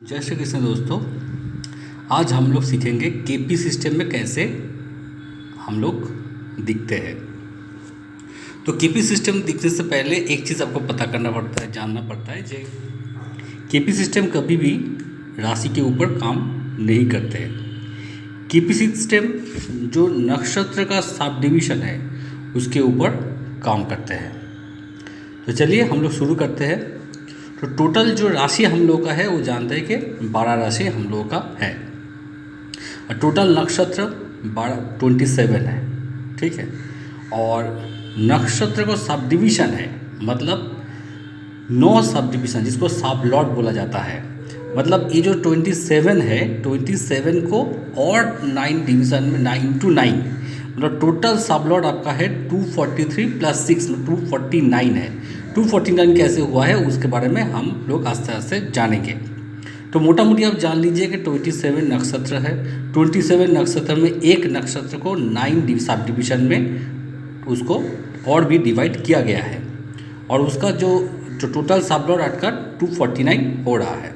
जय श्री कृष्ण दोस्तों। आज हम लोग सीखेंगे केपी सिस्टम में कैसे हम लोग दिखते हैं। तो केपी सिस्टम दिखने से पहले एक चीज़ आपको पता करना पड़ता है, जानना पड़ता है जे केपी सिस्टम कभी भी राशि के ऊपर काम नहीं करते हैं। केपी सिस्टम जो नक्षत्र का सब डिवीज़न है उसके ऊपर काम करते हैं। तो चलिए हम लोग शुरू करते हैं। तो टोटल जो राशि हम लोग का है वो जानते हैं कि 12 राशि हम लोग का है और टोटल नक्षत्र 27 है, ठीक है। और नक्षत्र को सब डिवीज़न है, मतलब 9 सब डिवीज़न जिसको सब लॉट बोला जाता है। मतलब ये जो 27 है, 27 को और 9 डिवीज़न में 9 मतलब टोटल सब लॉट आपका है 243 प्लस 6 249 है। 249 कैसे हुआ है उसके बारे में हम लोग आस्ते आस्ते जानेंगे। तो मोटा मोटी आप जान लीजिए कि 27 नक्षत्र है। 27 नक्षत्र में एक नक्षत्र को 9 सब डिवीज़न में उसको और भी डिवाइड किया गया है और उसका जो टोटल सब लॉट आटकर 249 हो रहा है।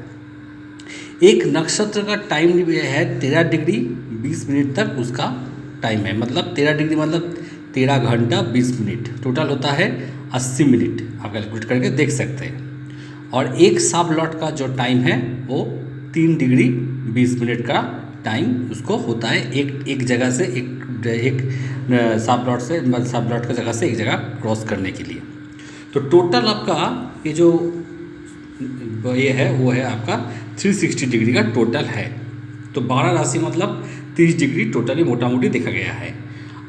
एक नक्षत्र का टाइम है 13 डिग्री 20 मिनट तक उसका टाइम है, मतलब 13 डिग्री मतलब 13 घंटा 20 मिनट, टोटल होता है 80 मिनट। आप कैलकुलेट करके देख सकते हैं। और एक सब लॉट का जो टाइम है वो 3 डिग्री 20 मिनट का टाइम उसको होता है एक जगह से एक सब लॉट का जगह से एक जगह क्रॉस करने के लिए। तो टोटल आपका ये जो ये है वो है आपका 360 डिग्री का टोटल है। तो 12 राशि मतलब 30 डिग्री टोटली मोटा मोटी देखा गया है।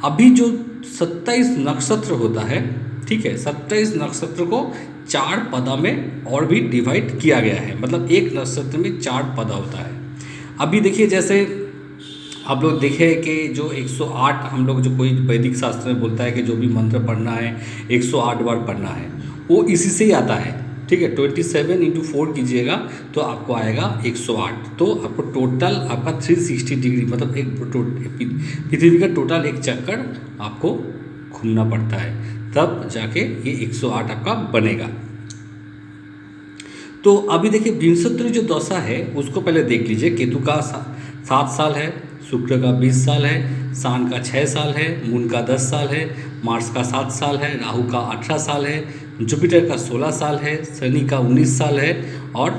अभी जो 27 नक्षत्र होता है, ठीक है, 27 नक्षत्र को 4 पदा में और भी डिवाइड किया गया है, मतलब एक नक्षत्र में 4 पदा होता है। अभी देखिए जैसे आप लोग देखें कि जो 108 हम लोग जो कोई वैदिक शास्त्र में बोलता है कि जो भी मंत्र पढ़ना है 108 बार पढ़ना है, वो इसी से ही आता है, ठीक है। 27 × 4 कीजिएगा तो आपको आएगा 108। तो आपको टोटल आपका 360 डिग्री मतलब एक पृथ्वी का टोटल एक चक्कर आपको घूमना पड़ता है, तब जाके ये 108 आपका बनेगा। तो अभी देखिए विंशति जो दशा है उसको पहले देख लीजिए। केतु का 7 साल है, शुक्र का 20 साल है, सान का 6 साल है, मून का 10 साल है, मार्स का 7 साल है, राहु का 18 साल है, जुपिटर का 16 साल है, शनि का 19 साल है और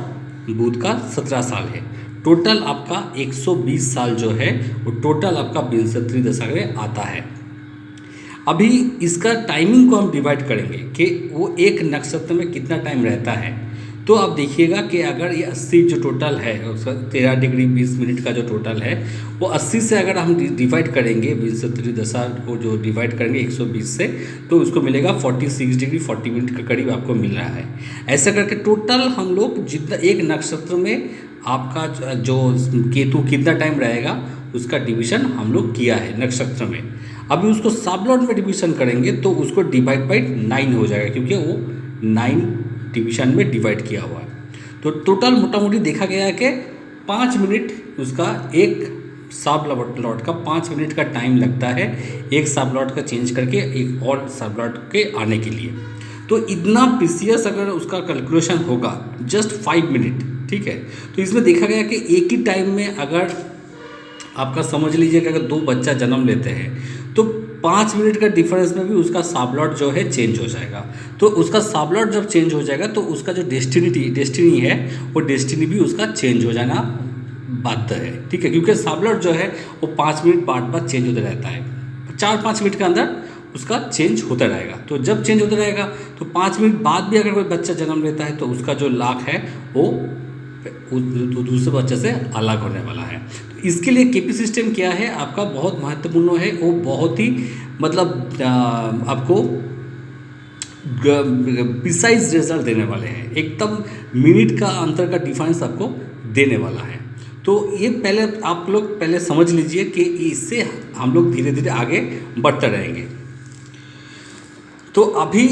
बुध का 17 साल है। टोटल आपका 120 साल जो है वो टोटल आपका विंशति दशा में आता है। अभी इसका टाइमिंग को हम डिवाइड करेंगे कि वो एक नक्षत्र में कितना टाइम रहता है। तो आप देखिएगा कि अगर ये 80 जो टोटल है उसका 13 डिग्री 20 मिनट का जो टोटल है वो 80 से अगर हम डिवाइड करेंगे विंशति दशा को जो डिवाइड करेंगे 120 से, तो उसको मिलेगा 46 डिग्री 40 मिनट के करीब आपको मिल रहा है। ऐसा करके टोटल हम लोग जितना एक नक्षत्र में आपका जो केतु कितना टाइम रहेगा उसका डिवीज़न हम लोग किया है नक्षत्र में। अभी उसको सब लॉट में डिवीज़न करेंगे तो उसको डिवाइड बाई 9 हो जाएगा, क्योंकि वो 9 डिवीज़न में डिवाइड किया हुआ है। तो टोटल मोटा मोटी देखा गया है कि 5 मिनट उसका एक सब लॉट का 5 मिनट का टाइम लगता है एक सब लॉट का चेंज करके एक और सब लॉट के आने के लिए। तो इतना प्रीसियस अगर उसका कैलकुलेशन होगा जस्ट 5 मिनट, ठीक है। तो इसमें देखा गया कि एक ही टाइम में अगर आपका समझ लीजिए कि अगर 2 बच्चा जन्म लेते हैं तो 5 मिनट का डिफरेंस में भी उसका सब लॉट जो है चेंज हो जाएगा। तो उसका सब लॉट जब चेंज हो जाएगा तो उसका जो डेस्टिनी है वो डेस्टिनी भी उसका चेंज हो जाना बाध्य है, ठीक है। क्योंकि सब लॉट जो है वो 5 मिनट बाद चेंज होता रहता है, 4-5 मिनट के अंदर उसका चेंज होता रहेगा। तो जब चेंज होता रहेगा तो 5 मिनट बाद भी अगर कोई बच्चा जन्म लेता है तो उसका जो लाख है वो दूसरे बच्चे से अलग होने वाला है। तो इसके लिए केपी सिस्टम क्या है आपका बहुत महत्वपूर्ण है, वो बहुत ही मतलब आपको प्रिसाइज रिजल्ट देने वाले हैं, एकदम मिनट का अंतर का डिफरेंस आपको देने वाला है। तो ये पहले आप लोग पहले समझ लीजिए कि इससे हम लोग धीरे धीरे आगे बढ़ते रहेंगे। तो अभी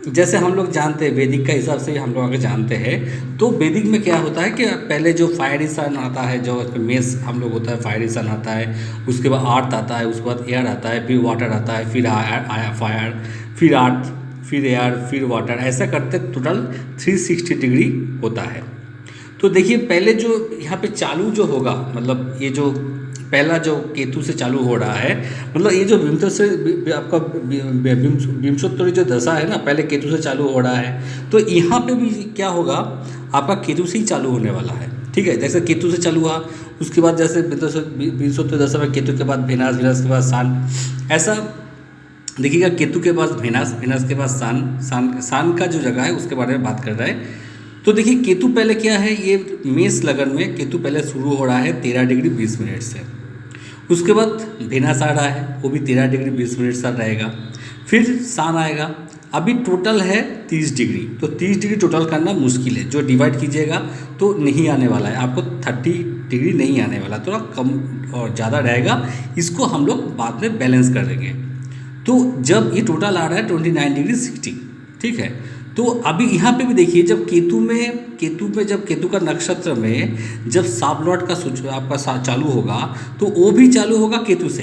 जैसे हम लोग जानते हैं वैदिक का हिसाब से हम लोग आगे जानते हैं, तो वैदिक में क्या होता है कि पहले जो फायरी सन आता है, जो मेष हम लोग होता है फायरी सन आता है, उसके बाद अर्थ आता है, उसके बाद एयर आता है, फिर वाटर आता है, फिर आया फायर, फिर अर्थ, फिर एयर, फिर वाटर, ऐसा करते टोटल 360 डिग्री होता है। तो देखिए पहले जो यहाँ पे चालू जो होगा, मतलब ये जो पहला जो केतु से चालू हो रहा है, मतलब ये जो आपका विंशोत्तरी जो दशा है ना, पहले केतु से चालू हो रहा है। तो यहाँ पे भी क्या होगा, आपका केतु से ही चालू होने वाला है। ठीक है, जैसे केतु से चालू हुआ, उसके बाद जैसे विंशोत्तरी दशा में केतु के बाद वेनस, वेनस के बाद सान, ऐसा देखिएगा। केतु के बाद वेनस, वेनस के बाद सान का जो जगह है उसके बारे में बात कर रहा है। तो देखिए केतु पहले क्या है, ये मेष लगन में केतु पहले शुरू हो रहा है 13 डिग्री 20 मिनट से। उसके बाद वेनस आ रहा है, वो भी 13 डिग्री 20 मिनट से रहेगा। फिर सान आएगा, अभी टोटल है 30 डिग्री। तो 30 डिग्री टोटल करना मुश्किल है, जो डिवाइड कीजिएगा तो नहीं आने वाला है आपको, 30 डिग्री नहीं आने वाला, थोड़ा कम और ज़्यादा रहेगा। इसको हम लोग बाद में बैलेंस कर देंगे। तो जब ये टोटल आ रहा है 29 डिग्री 60, ठीक है। तो अभी यहाँ पे भी देखिए, जब जब केतु का नक्षत्र में जब साबलॉट का आपका चालू होगा, तो वो भी चालू होगा केतु से,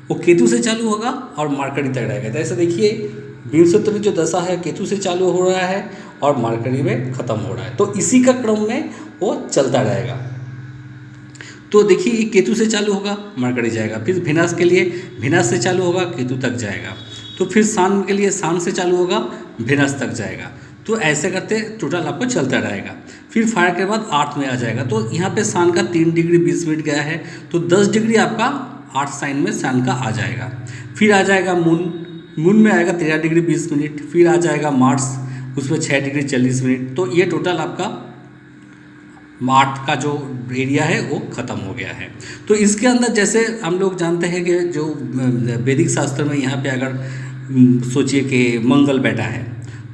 वो केतु से चालू होगा और मरकरी तक रहेगा। तो ऐसा देखिए विंशोत्तरी जो दशा है केतु से चालू हो रहा है और मरकरी में ख़त्म हो रहा है। तो इसी का क्रम में वो चलता रहेगा। तो देखिए ये केतु से चालू होगा, मरकरी जाएगा, फिर वेनस के लिए वेनस से चालू होगा, केतु तक जाएगा। तो फिर सान के लिए सान से चालू होगा, वेनस तक जाएगा। तो ऐसे करते टोटल आपको चलता रहेगा। फिर फायर के बाद 8 में आ जाएगा। तो यहाँ पे सान का 3 डिग्री 20 मिनट गया है, तो 10 डिग्री आपका 8 साइन में सान का आ जाएगा। फिर आ जाएगा मून में आएगा 13 डिग्री 20 मिनट। फिर आ जाएगा मार्स, उसमें 6 डिग्री 40 मिनट। तो ये टोटल आपका 8 का जो एरिया है वो ख़त्म हो गया है। तो इसके अंदर जैसे हम लोग जानते हैं कि जो वैदिक शास्त्र में यहाँ पे अगर सोचिए कि मंगल बैठा है,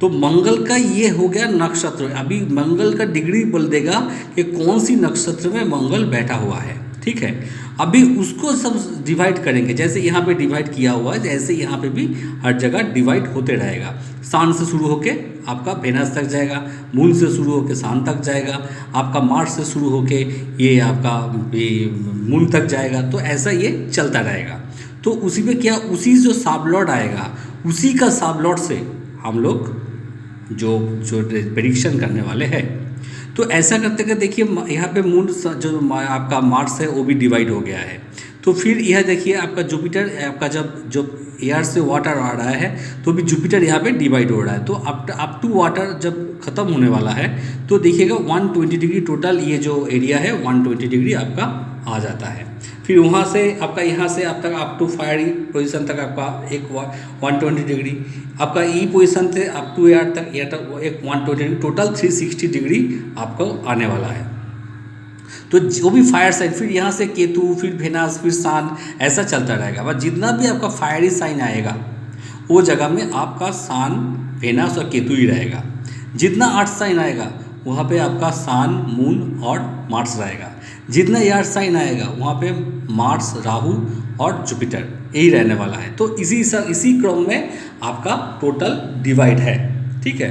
तो मंगल का ये हो गया नक्षत्र। अभी मंगल का डिग्री बोल देगा कि कौन सी नक्षत्र में मंगल बैठा हुआ है, ठीक है। अभी उसको सब डिवाइड करेंगे, जैसे यहाँ पे डिवाइड किया हुआ है, जैसे यहाँ पे भी हर जगह डिवाइड होते रहेगा। सान से शुरू होके आपका वेनस तक जाएगा, मून से शुरू होके सान तक जाएगा, आपका मार्स से शुरू होके ये आपका मून तक जाएगा। तो ऐसा ये चलता रहेगा। तो उसी में क्या, उसी जो साबलॉट आएगा, उसी का साबलॉट से हम लोग जो प्रेडिक्शन करने वाले हैं। तो ऐसा करते करते देखिए यहाँ पे मून जो आपका मार्स है वो भी डिवाइड हो गया है। तो फिर यह देखिए आपका जुपिटर, आपका जब एयर से वाटर आ रहा है तो भी जुपिटर यहाँ पे डिवाइड हो रहा है। तो अप टू वाटर जब ख़त्म होने वाला है तो देखिएगा 120 डिग्री टोटल ये जो एरिया है 120 डिग्री आपका आ जाता है। फिर वहाँ से आपका यहाँ से आप तक अप टू फायर पोजीशन तक आपका एक 120 डिग्री, आपका ई पोजीशन से अप टू एयर तक एक 120 डिग्री, टोटल 360 डिग्री आपको आने वाला है। तो जो भी फायर साइन, फिर यहाँ से केतु, फिर वेनस, फिर सान, ऐसा चलता रहेगा। बस जितना भी आपका फायरी साइन आएगा वो जगह में आपका सान, वेनस और केतु ही रहेगा। जितना 8 साइन आएगा वहाँ पे आपका सान, मून और मार्स रहेगा। जितना एयर साइन आएगा वहाँ पे मार्स, राहु और जुपिटर यही रहने वाला है। तो इसी क्रम में आपका टोटल डिवाइड है, ठीक है।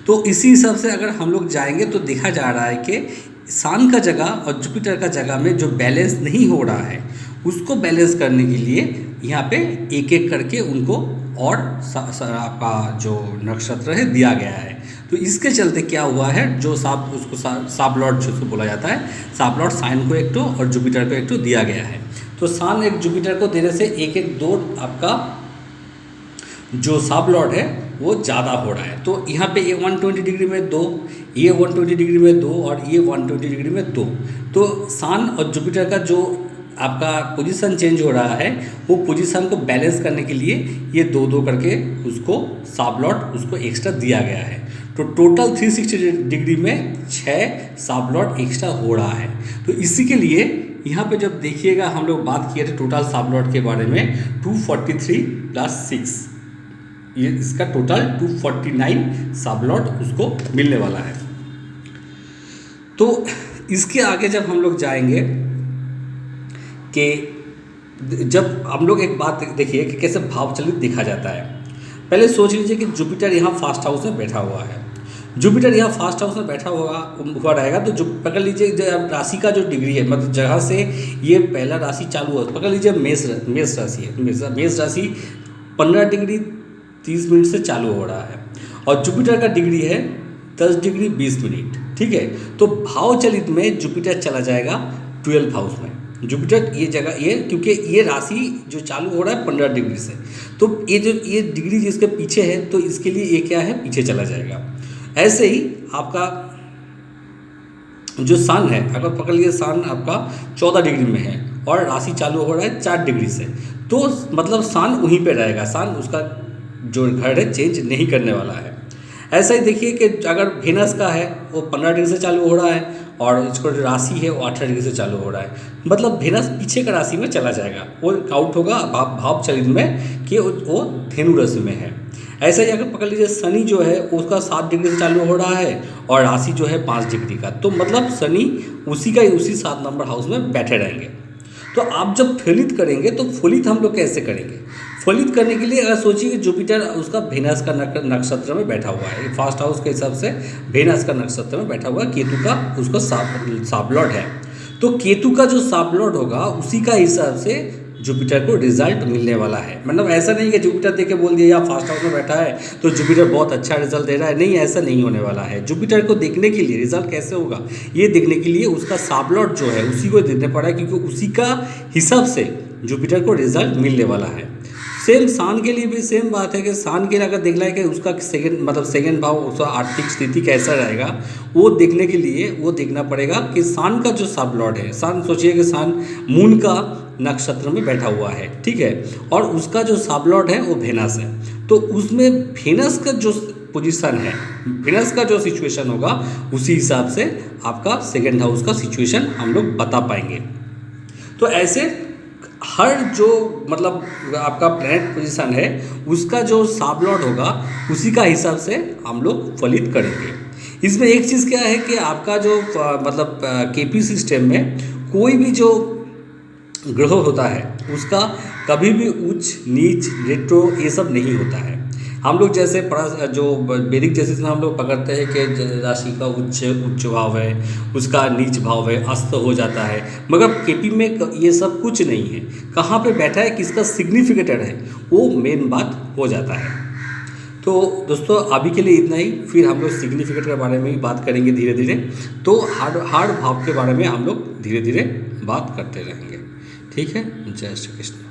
तो इसी हिसाब से अगर हम लोग जाएंगे तो देखा जा रहा है कि सान का जगह और जुपिटर का जगह में जो बैलेंस नहीं हो रहा है उसको बैलेंस करने के लिए यहाँ पे एक एक करके उनको और आपका जो नक्षत्र है दिया गया है। तो इसके चलते क्या हुआ है, जो उसको साबलॉट जिसको बोला जाता है, साबलॉट साइन को एक तो और जुपिटर को एक तो दिया गया है। तो सान एक जुपिटर को देने से एक एक दो आपका जो साबलॉट है वो ज़्यादा हो रहा है। तो यहाँ पे ये 120 डिग्री में 2, ये 120 डिग्री में 2 और ये 120 डिग्री में 2। तो सान और जुपिटर का जो आपका पोजीशन चेंज हो रहा है वो पोजीशन को बैलेंस करने के लिए ये 2-2 करके उसको साबलॉट उसको एक्स्ट्रा दिया गया है। तो टोटल 360 डिग्री में 6 साबलॉट एक्स्ट्रा हो रहा है। तो इसी के लिए यहाँ पे जब देखिएगा हम लोग बात किए थे टोटल साबलॉट के बारे में 243 + 6, ये इसका टोटल 249 साबलॉट उसको मिलने वाला है। तो इसके आगे जब हम लोग जाएंगे कि जब हम लोग एक बात देखिए कि कैसे भाव चलित देखा जाता है। पहले सोच लीजिए कि जुपिटर यहाँ फर्स्ट हाउस में बैठा हुआ है, जुपिटर यहाँ फर्स्ट हाउस में बैठा हुआ रहेगा। तो जो पकड़ लीजिए राशि का जो डिग्री है, मतलब जगह से ये पहला राशि चालू हुआ, पकड़ लीजिए मेष राशि है। मेष राशि 15 डिग्री 30 मिनट से चालू हो रहा है और जुपिटर का डिग्री है 10 डिग्री 20 मिनट, ठीक है। तो भाव चलित में जुपिटर चला जाएगा 12 हाउस में। जुपिटर ये जगह ये, क्योंकि ये राशि जो चालू हो रहा है 15 डिग्री से, तो ये डिग्री जिसके पीछे है तो इसके लिए ये क्या है, पीछे चला जाएगा। ऐसे ही आपका जो सन है, अगर पकड़ लिए सन आपका 14 डिग्री में है और राशि चालू हो रहा है 4 डिग्री से, तो मतलब सन वहीं पे रहेगा, सन उसका जो घर है चेंज नहीं करने वाला है। ऐसा ही देखिए कि अगर वेनस का है वो 15 डिग्री से चालू हो रहा है और इसको जो राशि है वो 18 डिग्री से चालू हो रहा है, मतलब वेनस पीछे का राशि में चला जाएगा, वो काउंट होगा भाव चलित में कि वो धेनु राशि में है। ऐसा ही अगर पकड़ लीजिए शनि जो है उसका 7 डिग्री से चालू हो रहा है और राशि जो है 5 डिग्री का, तो मतलब शनि उसी 7 नंबर हाउस में बैठे रहेंगे। तो आप जब फलित करेंगे तो फलित हम लोग कैसे करेंगे? फलित करने के लिए अगर सोचिए कि जुपिटर उसका वेनस का नक्षत्र में बैठा हुआ है, फर्स्ट हाउस के हिसाब से वेनस का नक्षत्र में बैठा हुआ है, केतु का उसका साबलॉर्ड है, तो केतु का जो साबलॉर्ड होगा उसी का हिसाब से जुपिटर को रिजल्ट मिलने वाला है। मतलब ऐसा नहीं कि जुपिटर देख के बोल दिया या फर्स्ट हाउस में बैठा है तो जुपिटर बहुत अच्छा रिजल्ट दे रहा है, नहीं, ऐसा नहीं होने वाला है। जुपिटर को देखने के लिए रिजल्ट कैसे होगा ये देखने के लिए उसका साबलॉर्ड जो है उसी को देखना पड़ा है, क्योंकि उसी का हिसाब से जुपिटर को रिजल्ट मिलने वाला है। सेम सान के लिए भी सेम बात है कि सान के लिए अगर देखना है कि उसका सेकंड भाव उसका आर्थिक स्थिति कैसा रहेगा, वो देखने के लिए वो देखना पड़ेगा कि सान का जो साबलॉर्ड है, सान सोचिए कि सान मून का नक्षत्र में बैठा हुआ है, ठीक है, और उसका जो साबलॉर्ड है वो वेनस है, तो उसमें वेनस का जो पोजीशन है, वेनस का जो सिचुएशन होगा उसी हिसाब से आपका सेकंड हाउस का सिचुएशन हम लोग बता पाएंगे। तो ऐसे हर जो मतलब आपका प्लैनेट पोजीशन है उसका जो साबलॉर्ड होगा उसी का हिसाब से हम लोग फलित करेंगे। इसमें एक चीज़ क्या है कि आपका जो मतलब केपी सिस्टम में कोई भी जो ग्रह होता है उसका कभी भी उच्च नीच रेट्रो ये सब नहीं होता है। हम लोग जैसे जो वैदिक जैसे हम लोग पकड़ते हैं कि राशि का उच्च भाव है, उसका नीच भाव है, अस्त हो जाता है, मगर केपी में ये सब कुछ नहीं है। कहाँ पे बैठा है, किसका सिग्निफिकेटर है, वो मेन बात हो जाता है। तो दोस्तों अभी के लिए इतना ही, फिर हम लोग सिग्निफिकेटर के बारे में ही बात करेंगे धीरे धीरे। तो हार्ड भाव के बारे में हम लोग धीरे धीरे बात करते रहेंगे। ठीक है, जय श्री कृष्ण।